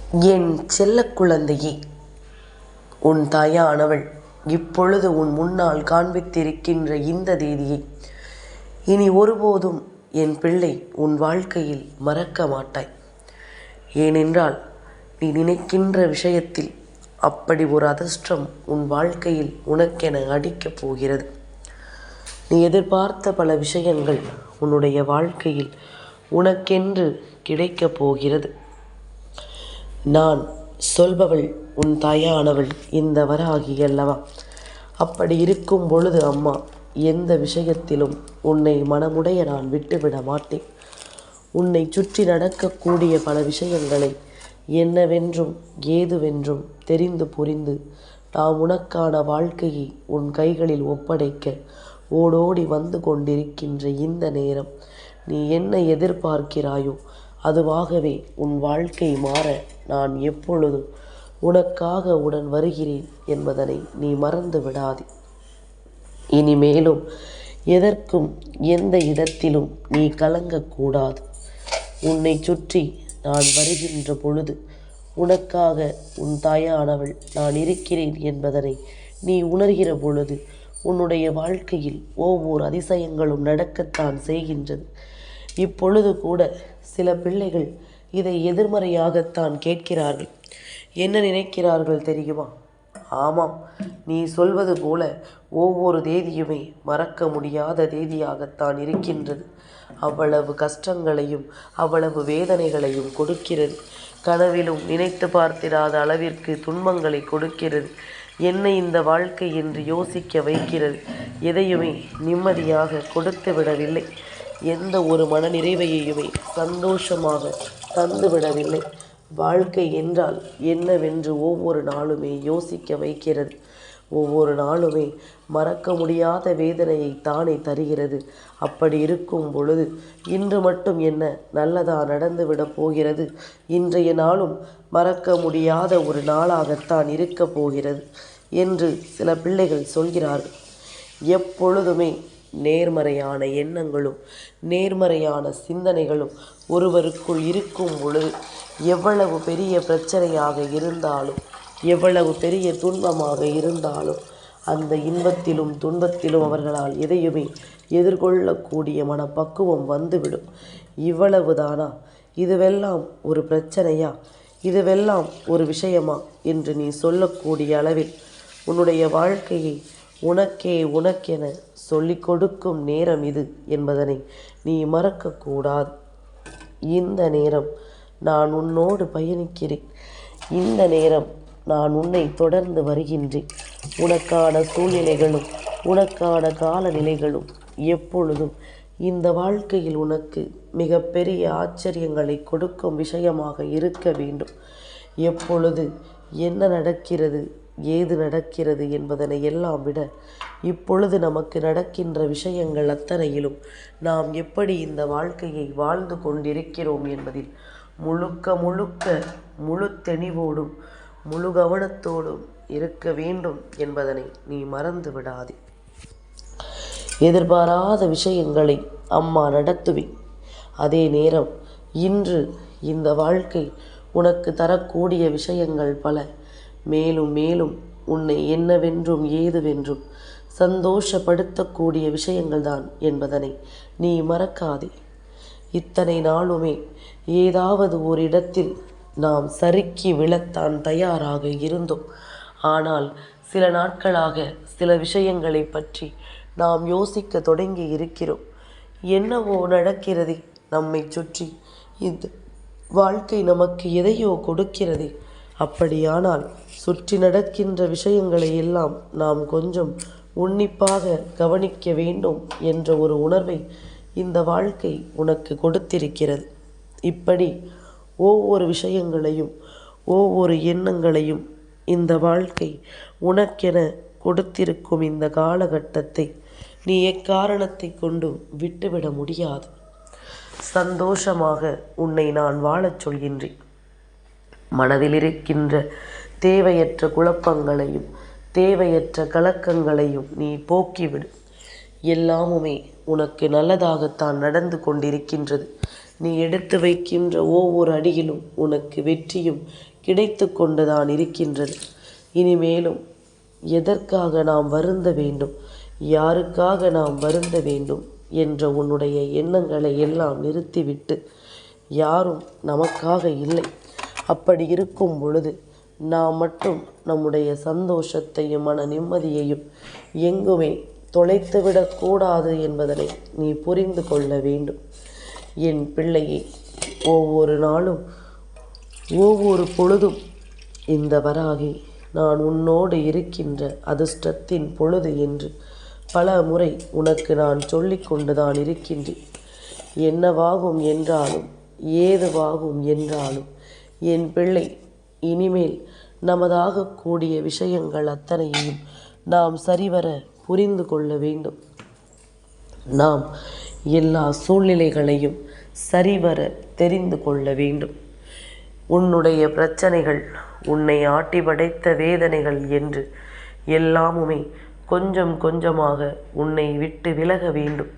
என் செல்ல குழந்தையே, உன் தாயானவள் இப்பொழுது உன் முன்னால் காண்பித்திருக்கின்ற இந்த தேதியை இனி ஒருபோதும் என் பிள்ளை உன் வாழ்க்கையில் மறக்க மாட்டாய். ஏனென்றால் நீ நினைக்கின்ற விஷயத்தில் அப்படி ஒரு அதிர்ஷ்டம் உன் வாழ்க்கையில் உனக்கென அடிக்கப் போகிறது. நீ எதிர்பார்த்த பல விஷயங்கள் உன்னுடைய வாழ்க்கையில் உனக்கென்று கிடைக்கப் போகிறது. நான் சொல்பவள் உன் தாயானவள் இந்த வராகி அல்லவா? அப்படி இருக்கும் பொழுது அம்மா எந்த விஷயத்திலும் உன்னை மனமுடைய நான் விட்டுவிட மாட்டேன். உன்னை சுற்றி நடக்கக்கூடிய பல விஷயங்களை என்னவென்றும் ஏதுவென்றும் தெரிந்து புரிந்து நாம் உனக்கான வாழ்க்கையை உன் கைகளில் ஒப்படைக்க ஓடோடி வந்து கொண்டிருக்கின்ற இந்த நேரம் நீ என்ன எதிர்பார்க்கிறாயோ அதுவாகவே உன் வாழ்க்கை மாற நான் எப்பொழுதும் உனக்காக உடன் வருகிறேன் என்பதனை நீ மறந்து விடாதே. இனிமேலும் எதற்கும் எந்த இடத்திலும் நீ கலங்கக்கூடாது. உன்னை சுற்றி நான் வருகின்ற பொழுது உனக்காக உன் தாயானவள் நான் இருக்கிறேன் என்பதனை நீ உணர்கிற பொழுது உன்னுடைய வாழ்க்கையில் ஒவ்வொரு அதிசயங்களும் நடக்கத்தான் செய்கின்றது. இப்பொழுது கூட சில பிள்ளைகள் இதை எதிர்மறையாகத்தான் கேட்கிறார்கள். என்ன நினைக்கிறார்கள் தெரியுமா? ஆமாம், நீ சொல்வது போல ஒவ்வொரு தேதியுமே மறக்க முடியாத தேதியாகத்தான் இருக்கின்றது. அவ்வளவு கஷ்டங்களையும் அவ்வளவு வேதனைகளையும் கொடுக்கிறது. கனவிலும் நினைத்து பார்த்திராத அளவிற்கு துன்பங்களை கொடுக்கிறது. என்னை இந்த வாழ்க்கை என்று யோசிக்க வைக்கிறது. எதையுமே நிம்மதியாக கொடுத்து விடவில்லை. எந்த ஒரு மனநிறைவையுமே சந்தோஷமாக தந்துவிடவில்லை. வாழ்க்கை என்றால் என்னவென்று ஒவ்வொரு நாளுமே யோசிக்க வைக்கிறது. ஒவ்வொரு நாளுமே மறக்க முடியாத வேதனையை தானே தருகிறது. அப்படி இருக்கும் பொழுது இன்று மட்டும் என்ன நல்லதா நடந்துவிடப் போகிறது? இன்றைய நாளும் மறக்க முடியாத ஒரு நாளாகத்தான் இருக்கப் போகிறது என்று சில பிள்ளைகள் சொல்கிறார்கள். எப்பொழுதுமே நேர்மறையான எண்ணங்களும் நேர்மறையான சிந்தனைகளும் ஒருவருக்குள் இருக்கும் பொழுது எவ்வளவு பெரிய பிரச்சனையாக இருந்தாலும் எவ்வளவு பெரிய துன்பமாக இருந்தாலும் அந்த இன்பத்திலும் துன்பத்திலும் அவர்களால் எதையுமே எதிர்கொள்ளக்கூடிய மனப்பக்குவம் வந்துவிடும். இவ்வளவுதானா? இதுவெல்லாம் ஒரு பிரச்சனையா? இதுவெல்லாம் ஒரு விஷயமா என்று நீ சொல்லக்கூடிய அளவில் உன்னுடைய வாழ்க்கையை உனக்கென சொல்லிக் கொடுக்கும் நேரம் இது என்பதனை நீ மறக்கக்கூடாது. இந்த நேரம் நான் உன்னோடு பயணிக்கிறேன். இந்த நேரம் நான் உன்னை தொடர்ந்து வருகின்றேன். உனக்கான சூழ்நிலைகளும் உனக்கான காலநிலைகளும் எப்பொழுதும் இந்த வாழ்க்கையில் உனக்கு மிகப்பெரிய ஆச்சரியங்களை கொடுக்கும் விஷயமாக இருக்க வேண்டும். எப்பொழுது என்ன நடக்கிறது ஏது நடக்கிறது என்பதனை எல்லாம் விட இப்பொழுது நமக்கு நடக்கின்ற விஷயங்கள் அத்தனையிலும் நாம் எப்படி இந்த வாழ்க்கையை வாழ்ந்து கொண்டிருக்கிறோம் என்பதில் முழு தெளிவோடும் முழு கவனத்தோடும் இருக்க வேண்டும் என்பதனை நீ மறந்து விடாதே. எதிர்பாராத விஷயங்களை அம்மா நடத்துவேன். அதே நேரம் இன்று இந்த வாழ்க்கை உனக்கு தரக்கூடிய விஷயங்கள் பல. மேலும் மேலும் உன்னை என்னவென்றும் ஏதுவென்றும் சந்தோஷப்படுத்தக்கூடிய விஷயங்கள்தான் என்பதனை நீ மறக்காதே. இத்தனை நாளுமே ஏதாவது ஒரு இடத்தில் நாம் சறுக்கி விழத்தான் தயாராக இருந்தோம். ஆனால் சில நாட்களாக சில விஷயங்களை பற்றி நாம் யோசிக்க தொடங்கி இருக்கிறோம். என்னவோ நடக்கிறது நம்மை சுற்றி. இந்த வாழ்க்கை நமக்கு எதையோ கொடுக்கிறது. அப்படியானால் சுற்றி நடக்கின்ற விஷயங்களை எல்லாம் நாம் கொஞ்சம் உன்னிப்பாக கவனிக்க வேண்டும் என்ற ஒரு உணர்வை இந்த வாழ்க்கை உனக்கு கொடுத்திருக்கிறது. இப்படி ஒவ்வொரு விஷயங்களையும் ஒவ்வொரு எண்ணங்களையும் இந்த வாழ்க்கை உனக்கென கொடுத்திருக்கும் இந்த காலகட்டத்தை நீ எக்காரணத்தை கொண்டும் விட்டுவிட முடியாது. சந்தோஷமாக உன்னை நான் வாழச் சொல்கின்றேன். மனதில் இருக்கின்ற தேவையற்ற குழப்பங்களையும் தேவையற்ற கலக்கங்களையும் நீ போக்கிவிடு. எல்லாமுமே உனக்கு நல்லதாகத்தான் நடந்து கொண்டிருக்கின்றது. நீ எடுத்து வைக்கின்ற ஒவ்வொரு அடியிலும் உனக்கு வெற்றியும் கிடைத்து கொண்டுதான் இருக்கின்றது. இனிமேலும் எதற்காக நாம் வருந்த வேண்டும், யாருக்காக நாம் வருந்த வேண்டும் என்ற உன்னுடைய எண்ணங்களை எல்லாம் நிறுத்திவிட்டு, யாரும் நமக்காக இல்லை. அப்படி இருக்கும் பொழுது நாம் மட்டும் நம்முடைய சந்தோஷத்தையும் மன நிம்மதியையும் எங்குமே தொலைத்துவிடக்கூடாது என்பதனை நீ புரிந்து கொள்ள வேண்டும். என் பிள்ளையை, ஒவ்வொரு நாளும் ஒவ்வொரு பொழுதும் இந்த வராகி நான் உன்னோடு இருக்கின்ற அதிர்ஷ்டத்தின் பொழுது என்று பல முறை உனக்கு நான் சொல்லிக் கொண்டுதான் இருக்கின்றேன். என்னவாகும் என்றாலும் ஏதுவாகும் என்றாலும் என் பிள்ளை, இனிமேல் நமதாக கூடிய விஷயங்கள் அத்தனையையும் நாம் சரிவர புரிந்து கொள்ள வேண்டும். நாம் எல்லா சூழ்நிலைகளையும் சரிவர தெரிந்து கொள்ள வேண்டும். உன்னுடைய பிரச்சனைகள், உன்னை ஆட்டி படைத்த வேதனைகள் என்று எல்லாமுமே கொஞ்சம் கொஞ்சமாக உன்னை விட்டு விலக வேண்டும்.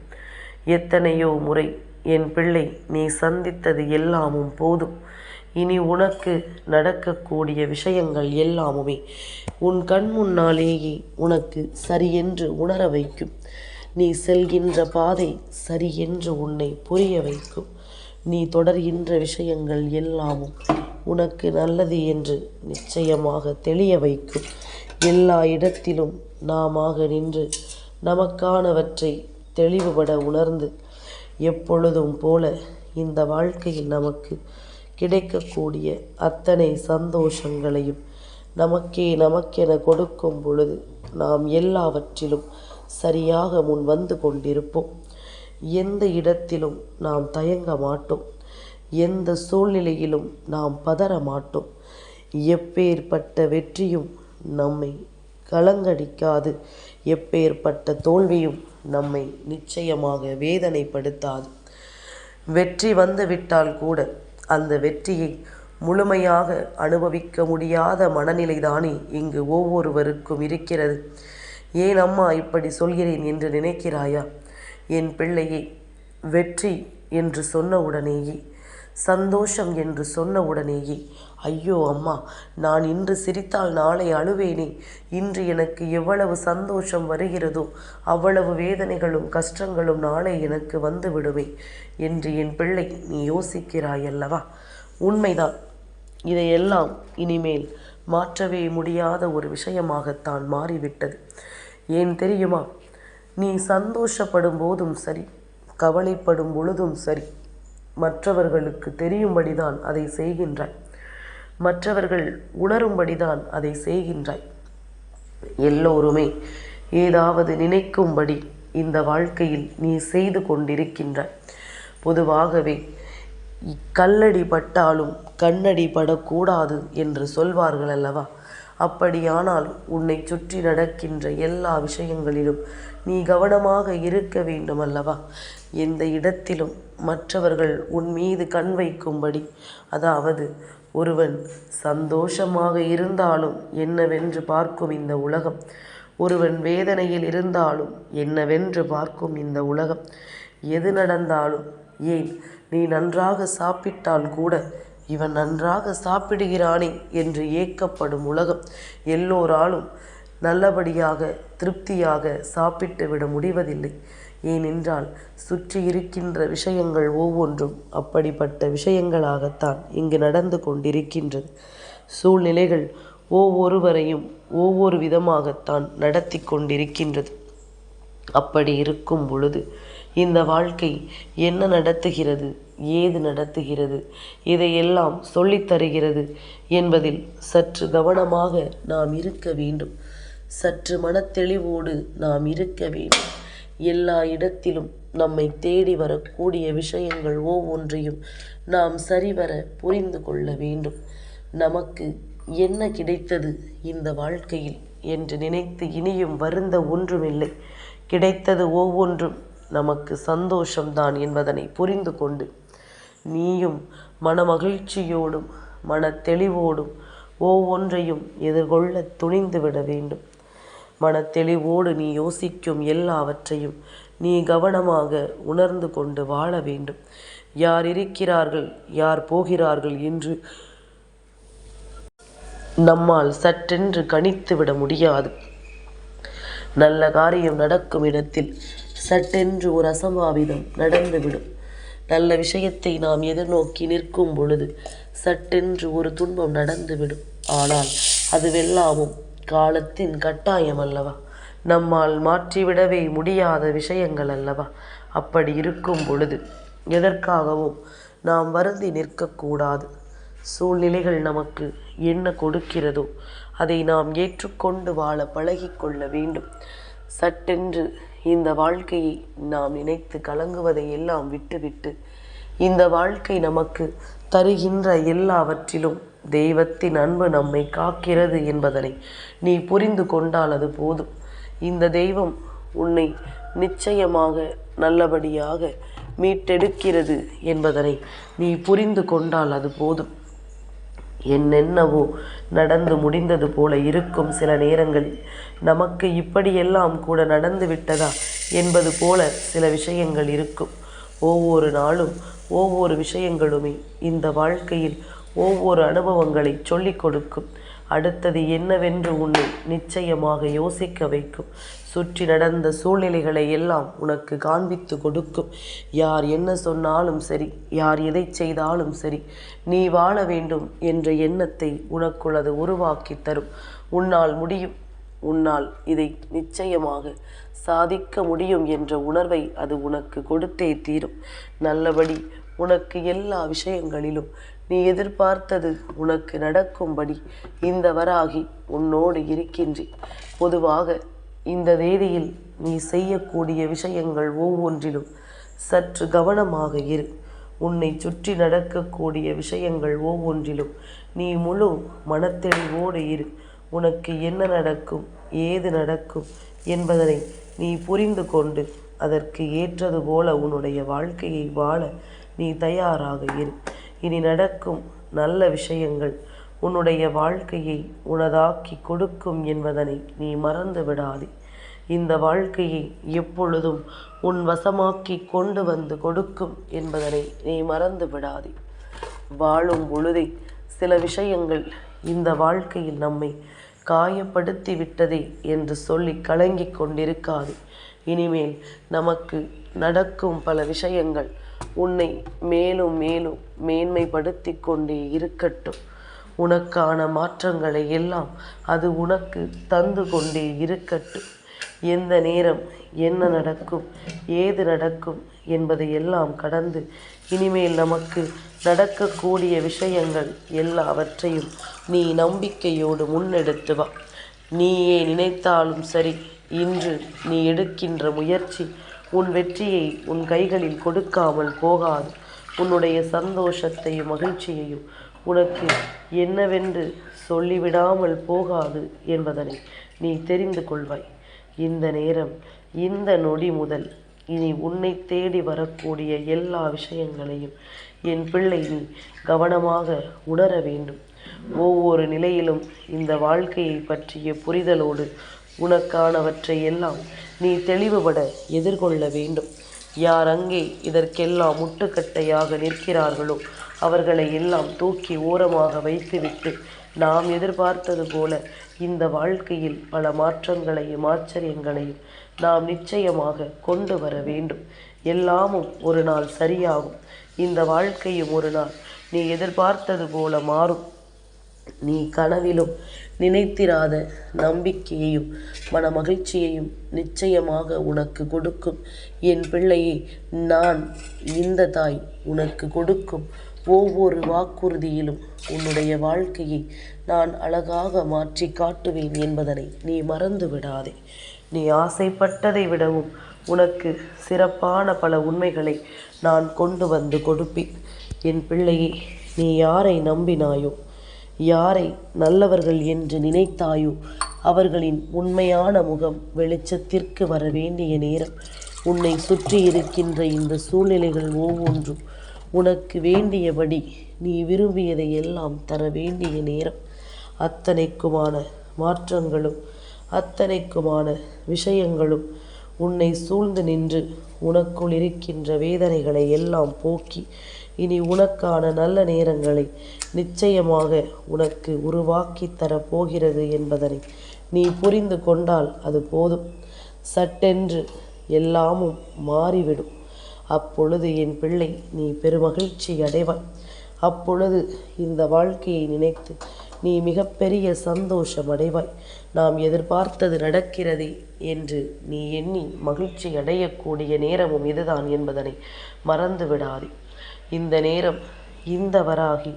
எத்தனையோ முறை என் பிள்ளை நீ சந்தித்தது எல்லாமும் போதும். இனி உனக்கு நடக்கக்கூடிய விஷயங்கள் எல்லாமுமே உன் கண் முன்னாலேயே உனக்கு சரியென்று உணர வைக்கும். நீ செல்கின்ற பாதை சரியென்று உன்னை புரிய வைக்கும். நீ தொடர்கின்ற விஷயங்கள் எல்லாமும் உனக்கு நல்லது என்று நிச்சயமாக தெளிய வைக்கும். எல்லா இடத்திலும் நாமாக நின்று நமக்கானவற்றை தெளிவுபட உணர்ந்து, எப்பொழுதும் போல இந்த வாழ்க்கையில் நமக்கு கிடைக்கக்கூடிய அத்தனை சந்தோஷங்களையும் நமக்கென கொடுக்கும் பொழுது நாம் எல்லாவற்றிலும் சரியாக முன் வந்து கொண்டிருப்போம். எந்த இடத்திலும் நாம் தயங்க மாட்டோம். எந்த சூழ்நிலையிலும் நாம் பதற மாட்டோம். எப்பேற்பட்ட வெற்றியும் நம்மை கலங்கடிக்காது. எப்பேற்பட்ட தோல்வியும் நம்மை நிச்சயமாக வேதனைப்படுத்தாது. வெற்றி வந்துவிட்டால் கூட அந்த வெற்றியை முழுமையாக அனுபவிக்க முடியாத மனநிலைதானே இங்கு ஒவ்வொருவருக்கும் இருக்கிறது. ஏன் அம்மா இப்படி சொல்கிறேன் என்று நினைக்கிறாயா? என் பிள்ளையே, வெற்றி என்று சொன்ன உடனேயே, சந்தோஷம் என்று சொன்ன உடனேயே, ஐயோ அம்மா, நான் இன்று சிரித்தால் நாளை அழுவேனே, இன்று எனக்கு எவ்வளவு சந்தோஷம் வருகிறதோ அவ்வளவு வேதனைகளும் கஷ்டங்களும் நாளை எனக்கு வந்து விடுமே என்று என் பிள்ளை நீ யோசிக்கிறாயல்லவா? உண்மைதான். இதையெல்லாம் இனிமேல் மாற்றவே முடியாத ஒரு விஷயமாகத்தான் மாறிவிட்டது. ஏன் தெரியுமா? நீ சந்தோஷப்படும் போதும் சரி, கவலைப்படும் பொழுதும் சரி, மற்றவர்களுக்கு தெரியும்படிதான் அதை செய்கின்றாய். மற்றவர்கள் உணரும்படிதான் அதை செய்கின்றாய். எல்லோருமே ஏதாவது நினைக்கும்படி இந்த வாழ்க்கையில் நீ செய்து கொண்டிருக்கின்றாய். பொதுவாகவே கல்லடி பட்டாலும் கண்ணடி படக்கூடாது என்று சொல்வார்கள் அல்லவா? அப்படியானால் உன்னை சுற்றி நடக்கின்ற எல்லா விஷயங்களிலும் நீ கவனமாக இருக்க வேண்டும் அல்லவா? எந்த இடத்திலும் மற்றவர்கள் உன் மீது கண் வைக்கும்படி, அதாவது ஒருவன் சந்தோஷமாக இருந்தாலும் என்னவென்று பார்க்கும் இந்த உலகம், ஒருவன் வேதனையில் இருந்தாலும் என்னவென்று பார்க்கும் இந்த உலகம், எது நடந்தாலும், ஏன் நீ நன்றாக சாப்பிட்டால் கூட இவன் நன்றாக சாப்பிடுகிறானே என்று ஏக்கப்படும் உலகம், எல்லோராலும் நல்லபடியாக திருப்தியாக சாப்பிட்டு விட முடிவதில்லை. ஏனென்றால் சுற்றி இருக்கின்ற விஷயங்கள் ஒவ்வொன்றும் அப்படிப்பட்ட விஷயங்களாகத்தான் இங்கு நடந்து கொண்டிருக்கின்றது. சூழ்நிலைகள் ஒவ்வொருவரையும் ஒவ்வொரு விதமாகத்தான் நடத்தி கொண்டிருக்கின்றது. அப்படி இருக்கும் பொழுது இந்த வாழ்க்கை என்ன நடத்துகிறது, ஏது நடத்துகிறது, இதையெல்லாம் சொல்லித் தருகிறது என்பதில் சற்று கவனமாக நாம் இருக்க வேண்டும். சற்று மனத்தெளிவோடு நாம் இருக்க வேண்டும். எல்லா இடத்திலும் நம்மை தேடி வரக்கூடிய விஷயங்கள் ஒவ்வொன்றையும் நாம் சரிவர புரிந்து கொள்ள வேண்டும். நமக்கு என்ன கிடைத்தது இந்த வாழ்க்கையில் என்று நினைத்து இனியும் வருந்த ஒன்றுமில்லை. கிடைத்தது ஒவ்வொன்றும் நமக்கு சந்தோஷம்தான் என்பதனை புரிந்து கொண்டு நீயும் மனமகிழ்ச்சியோடும் மன தெளிவோடும் ஒவ்வொன்றையும் எதிர்கொள்ள துணிந்து விட வேண்டும். மனத்தெளிவோடு நீ யோசிக்கும் எல்லாவற்றையும் நீ கவனமாக உணர்ந்து கொண்டு வாழ வேண்டும். யார் இருக்கிறார்கள், யார் போகிறார்கள் என்று நம்மால் சட்டென்று கணித்து விட முடியாது. நல்ல காரியம் நடக்கும் இடத்தில் சட்டென்று ஒரு அசம்பாவிதம் நடந்துவிடும். நல்ல விஷயத்தை நாம் எதிர்நோக்கி நிற்கும் பொழுது சட்டென்று ஒரு துன்பம் நடந்துவிடும். ஆனால் அதுவெல்லாமும் காலத்தின் கட்டாயம் அல்லவா? நம்மால் மாற்றிவிடவே முடியாத விஷயங்கள் அல்லவா? அப்படி இருக்கும் பொழுது எதற்காகவும் நாம் வருந்தி நிற்கக்கூடாது. சூழ்நிலைகள் நமக்கு என்ன கொடுக்கிறதோ அதை நாம் ஏற்றுக்கொண்டு வாழ பழகிக்கொள்ள வேண்டும். சட்டென்று இந்த வாழ்க்கையை நாம் நினைத்து கலங்குவதை எல்லாம் விட்டுவிட்டு இந்த வாழ்க்கை நமக்கு தருகின்ற எல்லாவற்றிலும் தெய்வத்தின் அன்பு நம்மை காக்கிறது என்பதனை நீ புரிந்து கொண்டால் அது போதும். இந்த தெய்வம் உன்னை நிச்சயமாக நல்லபடியாக மீட்டெடுக்கிறது என்பதனை நீ புரிந்து கொண்டால் அது போதும். என்னென்னவோ நடந்து முடிந்தது போல இருக்கும் சில நேரங்களில் நமக்கு இப்படியெல்லாம் கூட நடந்து விட்டதா என்பது போல சில விஷயங்கள் இருக்கும். ஒவ்வொரு நாளும் ஒவ்வொரு விஷயங்களுமே இந்த வாழ்க்கையில் ஒவ்வொரு அனுபவங்களை சொல்லிக் கொடுக்கும். அடுத்தது என்னவென்று உன்னை நிச்சயமாக யோசிக்க வைக்கும். சுற்றி நடந்த சூழ்நிலைகளை எல்லாம் உனக்கு காண்பித்து கொடுக்கும். யார் என்ன சொன்னாலும் சரி, யார் எதை செய்தாலும் சரி, நீ வாழ வேண்டும் என்ற எண்ணத்தை உனக்குள் அது உருவாக்கி தரும். உன்னால் முடியும், உன்னால் இதை நிச்சயமாக சாதிக்க முடியும் என்ற உணர்வை அது உனக்கு கொடுத்தே தீரும். நல்லபடி உனக்கு எல்லா விஷயங்களிலும் நீ எதிர்பார்த்தது உனக்கு நடக்கும்படி இந்த வராகி உன்னோடு இருக்கின்றேன். பொதுவாக இந்த தேதியில் நீ செய்யக்கூடிய விஷயங்கள் ஒவ்வொன்றிலும் சற்று கவனமாக இரு. உன்னை சுற்றி நடக்கக்கூடிய விஷயங்கள் ஒவ்வொன்றிலும் நீ முழு மனத்தெளிவோடு இரு. உனக்கு என்ன நடக்கும், ஏது நடக்கும் என்பதனை நீ புரிந்து கொண்டு அதற்கு ஏற்றது போல உன்னுடைய வாழ்க்கையை வாழ நீ தயாராக இரு. இனி நடக்கும் நல்ல விஷயங்கள் உன்னுடைய வாழ்க்கையை உனதாக்கி கொடுக்கும் என்பதனை நீ மறந்து விடாதே. இந்த வாழ்க்கையை எப்பொழுதும் உன் வசமாக்கி கொண்டு வந்து கொடுக்கும் என்பதனை நீ மறந்து விடாதே. வாழும் பொழுதே சில விஷயங்கள் இந்த வாழ்க்கையில் நம்மை காயப்படுத்தி விட்டதே என்று சொல்லி கலங்கிக் கொண்டிருக்காது. இனிமேல் நமக்கு நடக்கும் பல விஷயங்கள் உன்னை மேலும் மேலும் மேன்மைப்படுத்தி கொண்டே இருக்கட்டும். உனக்கான மாற்றங்களை எல்லாம் அது உனக்கு தந்து கொண்டே இருக்கட்டும். எந்த நேரம் என்ன நடக்கும், ஏது நடக்கும் என்பதை எல்லாம் கடந்து இனிமேல் நமக்கு நடக்கக்கூடிய விஷயங்கள் எல்லாவற்றையும் நீ நம்பிக்கையோடு முன்னெடுத்து வா. நீயே நினைத்தாலும் சரி, இன்று நீ எடுக்கின்ற முயற்சி உன் வெற்றியை உன் கைகளில் கொடுக்காமல் போகாது. உன்னுடைய சந்தோஷத்தையும் மகிழ்ச்சியையும் உனக்கு என்னவென்று சொல்லிவிடாமல் போகாது என்பதனை நீ தெரிந்து கொள்வாய். இந்த நேரம், இந்த நொடி முதல் இனி உன்னை தேடி வரக்கூடிய எல்லா விஷயங்களையும் என் பிள்ளை நீ கவனமாக உணர வேண்டும். ஒவ்வொரு நிலையிலும் இந்த வாழ்க்கையை பற்றிய புரிதலோடு உனக்கானவற்றை எல்லாம் நீ தெளிவுபட எதிர்கொள்ள வேண்டும். யார் அங்கே இதற்கெல்லாம் முட்டுக்கட்டையாக நிற்கிறார்களோ அவர்களை எல்லாம் தூக்கி ஓரமாக வைத்துவிட்டு நாம் எதிர்பார்த்தது போல இந்த வாழ்க்கையில் பல மாற்றங்களையும் ஆச்சரியங்களையும் நாம் நிச்சயமாக கொண்டு வர வேண்டும். எல்லாமும் ஒரு நாள் சரியாகும். இந்த வாழ்க்கையும் ஒரு நாள் நீ எதிர்பார்த்தது போல மாறும். நீ கனவிலும் நினைத்திராத நம்பிக்கையையும் மன மகிழ்ச்சியையும் நிச்சயமாக உனக்கு கொடுக்கும் என் பிள்ளையை. நான் இந்த தாய் உனக்கு கொடுக்கும் ஒவ்வொரு வாக்குறுதியிலும் உன்னுடைய வாழ்க்கையை நான் அழகாக மாற்றி காட்டுவேன் என்பதனை நீ மறந்து விடாதே. நீ ஆசைப்பட்டதை விடவும் உனக்கு சிறப்பான பல உண்மைகளை நான் கொண்டு வந்து கொடுப்பேன். என் பிள்ளையை, நீ யாரை நம்பினாயோ, யாரை நல்லவர்கள் என்று நினைத்தாயோ அவர்களின் உண்மையான முகம் வெளிச்சத்திற்கு வர வேண்டிய நேரம். உன்னை சுற்றி இருக்கின்ற இந்த சூழ்நிலைகள் ஒவ்வொன்றும் உனக்கு வேண்டியபடி நீ விரும்பியதை எல்லாம் தர வேண்டிய நேரம். அத்தனைக்குமான மாற்றங்களும் அத்தனைக்குமான விஷயங்களும் உன்னை சூழ்ந்து நின்று உனக்குள் இருக்கின்ற வேதனைகளை எல்லாம் போக்கி இனி உனக்கான நல்ல நேரங்களை நிச்சயமாக உனக்கு உருவாக்கி தரப்போகிறது என்பதனை நீ புரிந்து கொண்டால் அது போதும். சட்டென்று எல்லாமும் மாறிவிடும். அப்பொழுது என் பிள்ளை நீ பெருமகிழ்ச்சி அடைவாய். அப்பொழுது இந்த வாழ்க்கையை நினைத்து நீ மிகப்பெரிய சந்தோஷம் அடைவாய். நாம் எதிர்பார்த்தது நடக்கிறதே என்று நீ எண்ணி மகிழ்ச்சி அடையக்கூடிய நேரமும் இதுதான் என்பதனை மறந்து விடாதே. இந்த நேரம், இந்த வராகி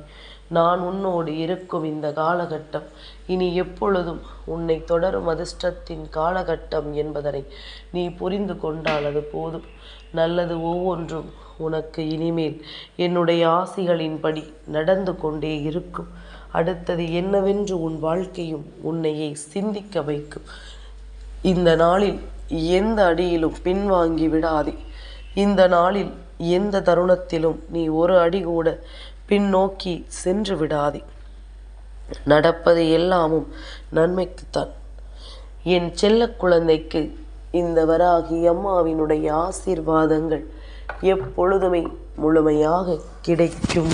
நான் உன்னோடு இருக்கும் இந்த காலகட்டம் இனி எப்பொழுதும் உன்னை தொடரும் அதிர்ஷ்டத்தின் காலகட்டம் என்பதனை நீ புரிந்து கொண்டால் அது போதும். நல்லது ஒவ்வொன்றும் உனக்கு இனிமேல் என்னுடைய ஆசிகளின்படி நடந்து கொண்டே இருக்கும். அடுத்தது என்னவென்று உன் வாழ்க்கையும் உன்னையே சிந்திக்க வைக்கும். இந்த நாளில் எந்த அடியிலும் பின்வாங்கி விடாதே. இந்த நாளில் எந்த தருணத்திலும் நீ ஒரு அடி கூட பின்னோக்கி சென்று விடாதே. நடப்பது எல்லாமும் நன்மைக்குத்தான். என் செல்ல குழந்தைக்கு இந்த வராகி அம்மாவினுடைய ஆசீர்வாதங்கள் எப்பொழுதுமே முழுமையாக கிடைக்கும்.